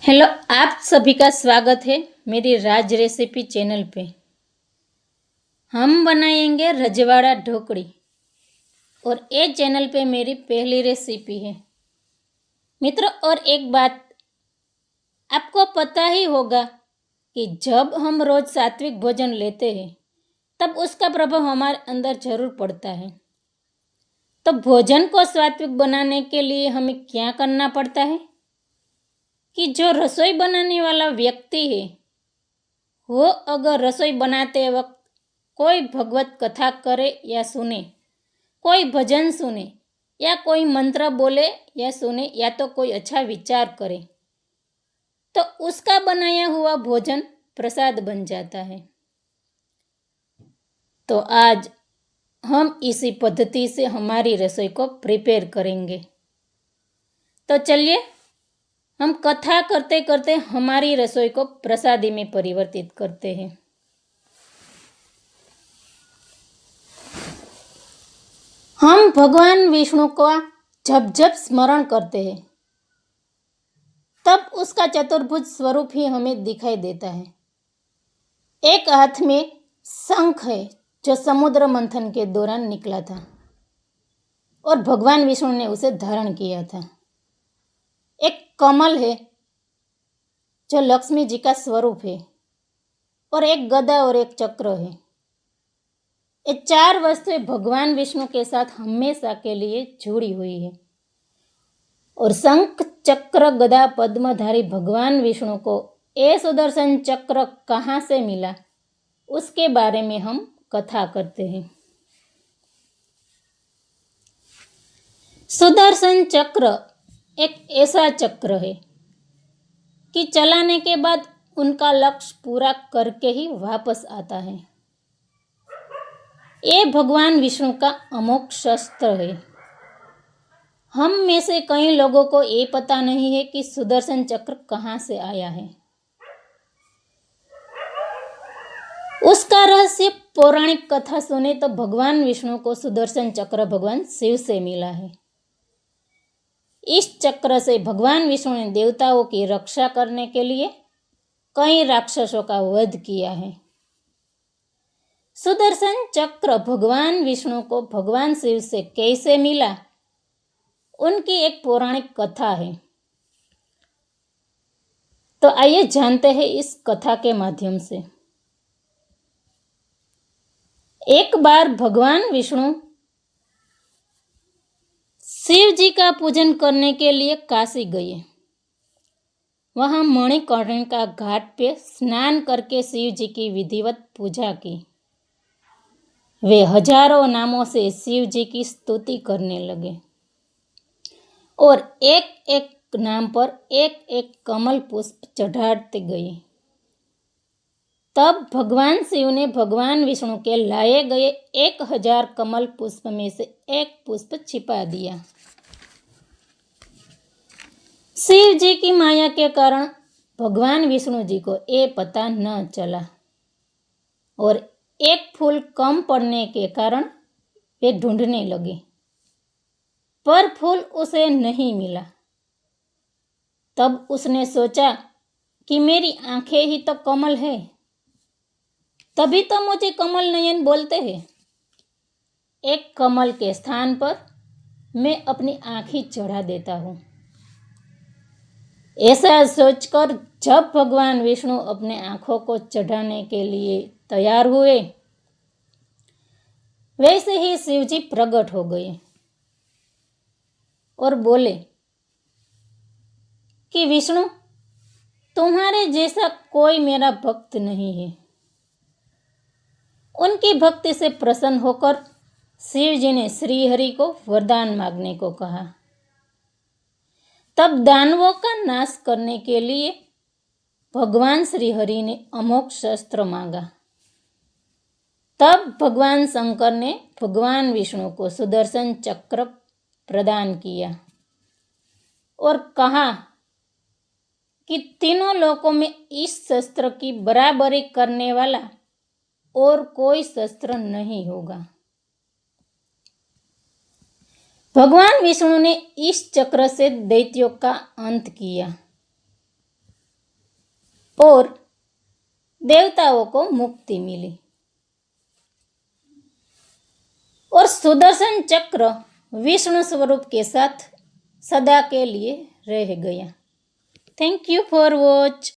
Hello, आप सभी का स्वागत है मेरी राज रेसिपी चैनल पे। हम बनाएंगे रजवाड़ा ढोकड़ी और ये चैनल पे मेरी पहली रेसिपी है मित्रों। और एक बात आपको पता ही होगा कि जब हम रोज सात्विक भोजन लेते हैं तब उसका प्रभाव हमारे अंदर जरूर पड़ता है। तो भोजन को सात्विक बनाने के लिए हमें क्या करना पड़ता है कि जो रसोई बनाने वाला व्यक्ति है वो अगर रसोई बनाते वक्त कोई भगवत कथा करे या सुने, कोई भजन सुने या कोई मंत्र बोले या सुने या तो कोई अच्छा विचार करे तो उसका बनाया हुआ भोजन प्रसाद बन जाता है। तो आज हम इसी पद्धति से हमारी रसोई को प्रिपेयर करेंगे। तो चलिए हम कथा करते करते हमारी रसोई को प्रसादी में परिवर्तित करते हैं। हम भगवान विष्णु का जब जब स्मरण करते हैं तब उसका चतुर्भुज स्वरूप ही हमें दिखाई देता है। एक हाथ में शंख है जो समुद्र मंथन के दौरान निकला था और भगवान विष्णु ने उसे धारण किया था। एक कमल है जो लक्ष्मी जी का स्वरूप है और एक गदा और एक चक्र है। ये चार वस्तुएं भगवान विष्णु के साथ हमेशा के लिए जुड़ी हुई है। और शंख चक्र गदा पद्मधारी भगवान विष्णु को ये सुदर्शन चक्र कहाँ से मिला उसके बारे में हम कथा करते हैं। सुदर्शन चक्र एक ऐसा चक्र है कि चलाने के बाद उनका लक्ष्य पूरा करके ही वापस आता है। ये भगवान विष्णु का अमोघ शस्त्र है। हम में से कई लोगों को ये पता नहीं है कि सुदर्शन चक्र कहाँ से आया है। उसका रहस्य पौराणिक कथा सुने तो भगवान विष्णु को सुदर्शन चक्र भगवान शिव से मिला है। इस चक्र से भगवान विष्णु ने देवताओं की रक्षा करने के लिए कई राक्षसों का वध किया है। सुदर्शन चक्र भगवान विष्णु को भगवान शिव से कैसे मिला उनकी एक पौराणिक कथा है। तो आइए जानते हैं इस कथा के माध्यम से। एक बार भगवान विष्णु शिव जी का पूजन करने के लिए काशी गए। वहां मणिकर्णिका घाट पे स्नान करके शिव जी की विधिवत पूजा की। वे हजारों नामों से शिव जी की स्तुति करने लगे और एक एक नाम पर एक एक कमल पुष्प चढ़ाते गए। तब भगवान शिव ने भगवान विष्णु के लाए गए 1000 कमल पुष्प में से एक पुष्प छिपा दिया। शिव जी की माया के कारण भगवान विष्णु जी को ये पता न चला और एक फूल कम पड़ने के कारण वे ढूंढने लगे पर फूल उसे नहीं मिला। तब उसने सोचा कि मेरी आंखें ही तो कमल है, तभी तो मुझे कमल नयन बोलते हैं। एक कमल के स्थान पर मैं अपनी आंखें चढ़ा देता हूँ। ऐसा सोचकर जब भगवान विष्णु अपने आंखों को चढ़ाने के लिए तैयार हुए वैसे ही शिव जी प्रकट हो गए और बोले कि विष्णु, तुम्हारे जैसा कोई मेरा भक्त नहीं है। उनकी भक्ति से प्रसन्न होकर शिव जी ने श्री हरि को वरदान मांगने को कहा। तब दानवों का नाश करने के लिए भगवान श्री हरि ने अमोघ शस्त्र मांगा। तब भगवान शंकर ने भगवान विष्णु को सुदर्शन चक्र प्रदान किया और कहा कि तीनों लोकों में इस शस्त्र की बराबरी करने वाला और कोई शस्त्र नहीं होगा। भगवान विष्णु ने इस चक्र से दैत्यों का अंत किया और देवताओं को मुक्ति मिली और सुदर्शन चक्र विष्णु स्वरूप के साथ सदा के लिए रह गया। Thank you for watch.